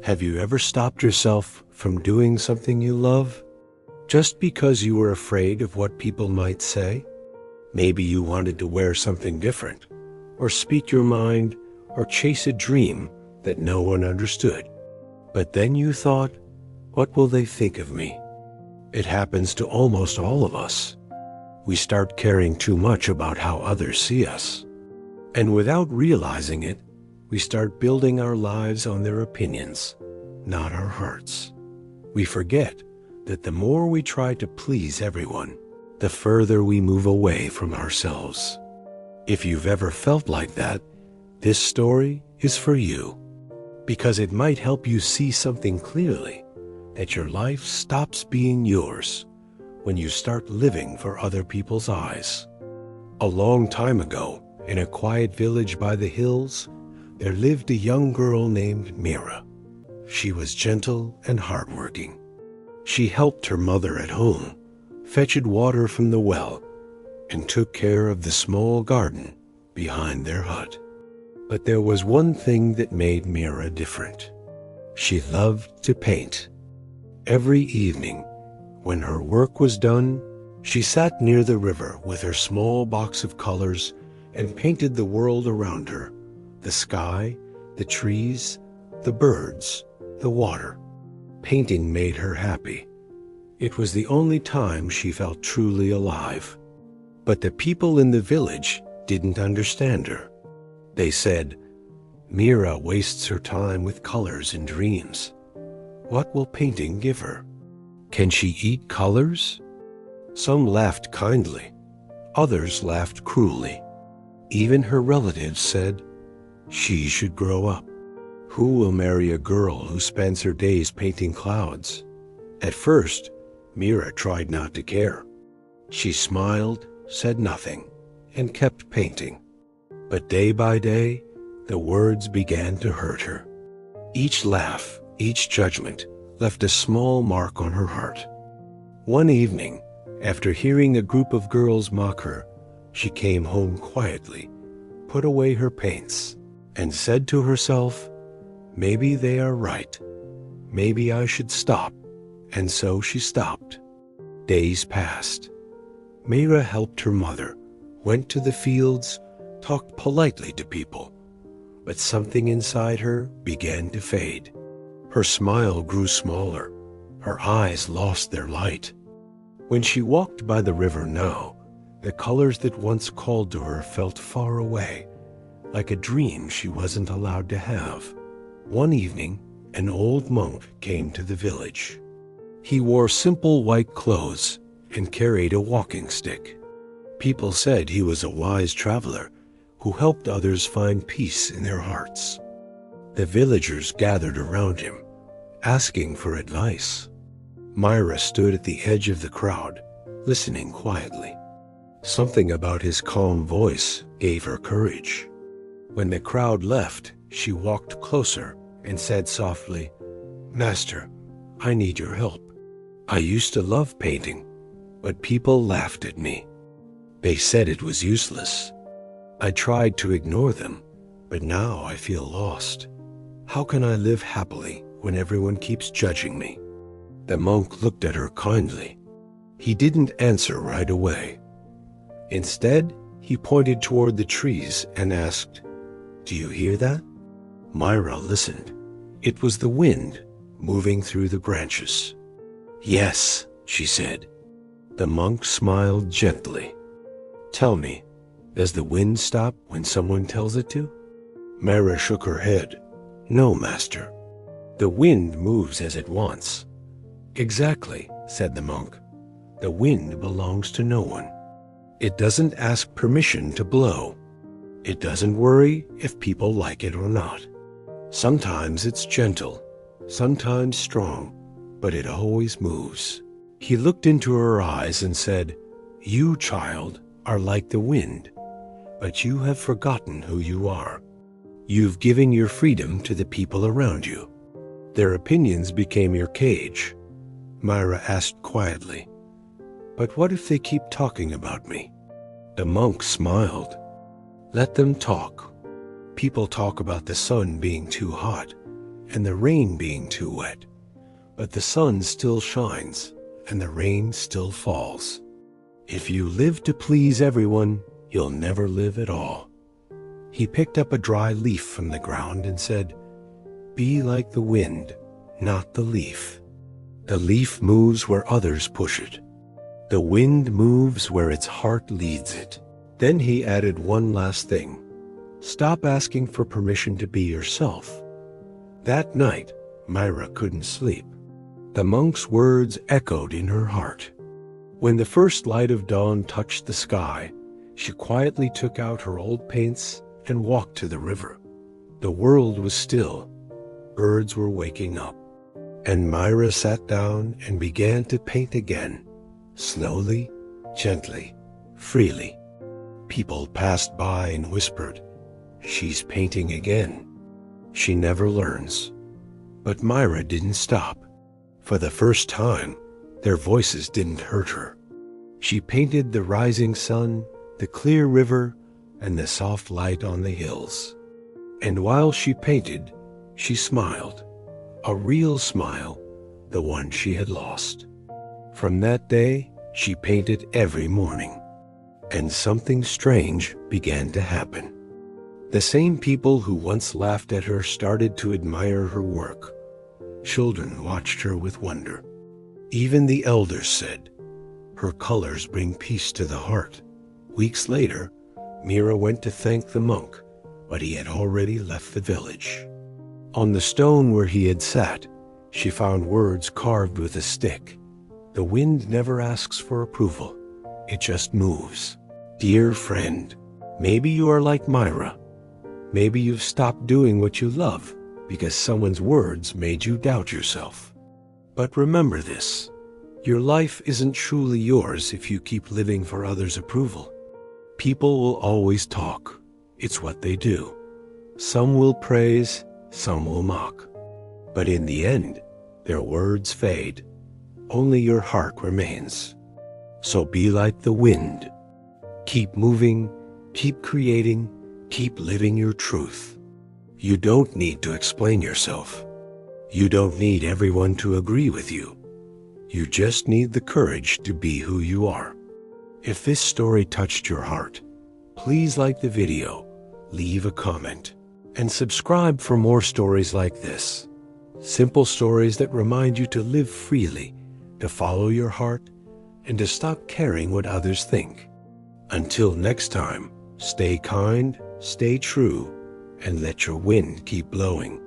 Have you ever stopped yourself from doing something you love just because you were afraid of what people might say? Maybe you wanted to wear something different, or speak your mind, or chase a dream that no one understood. But then you thought, what will they think of me? It happens to almost all of us. We start caring too much about how others see us. And without realizing it, we start building our lives on their opinions, not our hearts. We forget that the more we try to please everyone, the further we move away from ourselves. If you've ever felt like that, this story is for you, because it might help you see something clearly, that your life stops being yours when you start living for other people's eyes. A long time ago, in a quiet village by the hills, there lived a young girl named Mira. She was gentle and hardworking. She helped her mother at home, fetched water from the well, and took care of the small garden behind their hut. But there was one thing that made Mira different. She loved to paint. Every evening, when her work was done, she sat near the river with her small box of colors and painted the world around her, the sky, the trees, the birds, the water. Painting made her happy. It was the only time she felt truly alive. But the people in the village didn't understand her. They said, "Mira wastes her time with colors and dreams. What will painting give her? Can she eat colors?" Some laughed kindly. Others laughed cruelly. Even her relatives said, "She should grow up. Who will marry a girl who spends her days painting clouds?" At first, Mira tried not to care. She smiled, said nothing, and kept painting. But day by day, the words began to hurt her. Each laugh, each judgment, left a small mark on her heart. One evening, after hearing a group of girls mock her, she came home quietly, put away her paints, and said to herself, "Maybe they are right. Maybe I should stop." And so she stopped. Days passed. Mira helped her mother, went to the fields, talked politely to people. But something inside her began to fade. Her smile grew smaller. Her eyes lost their light. When she walked by the river now, the colors that once called to her felt far away, like a dream she wasn't allowed to have. One evening, an old monk came to the village. He wore simple white clothes and carried a walking stick. People said he was a wise traveler who helped others find peace in their hearts. The villagers gathered around him, asking for advice. Mira stood at the edge of the crowd, listening quietly. Something about his calm voice gave her courage. When the crowd left, she walked closer and said softly, "Master, I need your help. I used to love painting, but people laughed at me. They said it was useless. I tried to ignore them, but now I feel lost. How can I live happily when everyone keeps judging me?" The monk looked at her kindly. He didn't answer right away. Instead, he pointed toward the trees and asked, "Do you hear that?" Mira listened. It was the wind moving through the branches. "Yes," she said. The monk smiled gently. "Tell me, does the wind stop when someone tells it to?" Mira shook her head. "No, master. The wind moves as it wants." "Exactly," said the monk. "The wind belongs to no one. It doesn't ask permission to blow. It doesn't worry if people like it or not. Sometimes it's gentle, sometimes strong, but it always moves." He looked into her eyes and said, "You, child, are like the wind, but you have forgotten who you are. You've given your freedom to the people around you. Their opinions became your cage." Mira asked quietly, "But what if they keep talking about me?" The monk smiled. "Let them talk. People talk about the sun being too hot and the rain being too wet. But the sun still shines, and the rain still falls. If you live to please everyone, you'll never live at all. He picked up a dry leaf from the ground and said, "Be like the wind, not the leaf. The leaf moves where others push it. The wind moves where its heart leads it." Then he added one last thing. Stop asking for permission to be yourself. That night, Myra couldn't sleep. The monk's words echoed in her heart. When the first light of dawn touched the sky, she quietly took out her old paints and walked to the river. The world was still. Birds were waking up. And Myra sat down and began to paint again, slowly, gently, freely. People passed by and whispered, "She's painting again." She never learns. But Myra didn't stop. For the first time, their voices didn't hurt her. She painted the rising sun, the clear river, and the soft light on the hills. And while she painted, she smiled. A real smile, the one she had lost. From that day, she painted every morning. And something strange began to happen. The same people who once laughed at her started to admire her work. Children watched her with wonder. Even the elders said, "Her colors bring peace to the heart." Weeks later, Myra went to thank the monk, but he had already left the village. On the stone where he had sat, she found words carved with a stick. The wind never asks for approval. It just moves. Dear friend, maybe you are like Myra. Maybe you've stopped doing what you love because someone's words made you doubt yourself. But remember this, your life isn't truly yours if you keep living for others' approval. People will always talk. It's what they do. Some will praise, some will mock. But in the end, their words fade. Only your heart remains. So be like the wind. Keep moving, keep creating, keep living your truth. You don't need to explain yourself. You don't need everyone to agree with you. You just need the courage to be who you are. If this story touched your heart, please like the video, leave a comment, and subscribe for more stories like this. Simple stories that remind you to live freely, to follow your heart, and to stop caring what others think. Until next time, stay kind, stay true, and let your wind keep blowing.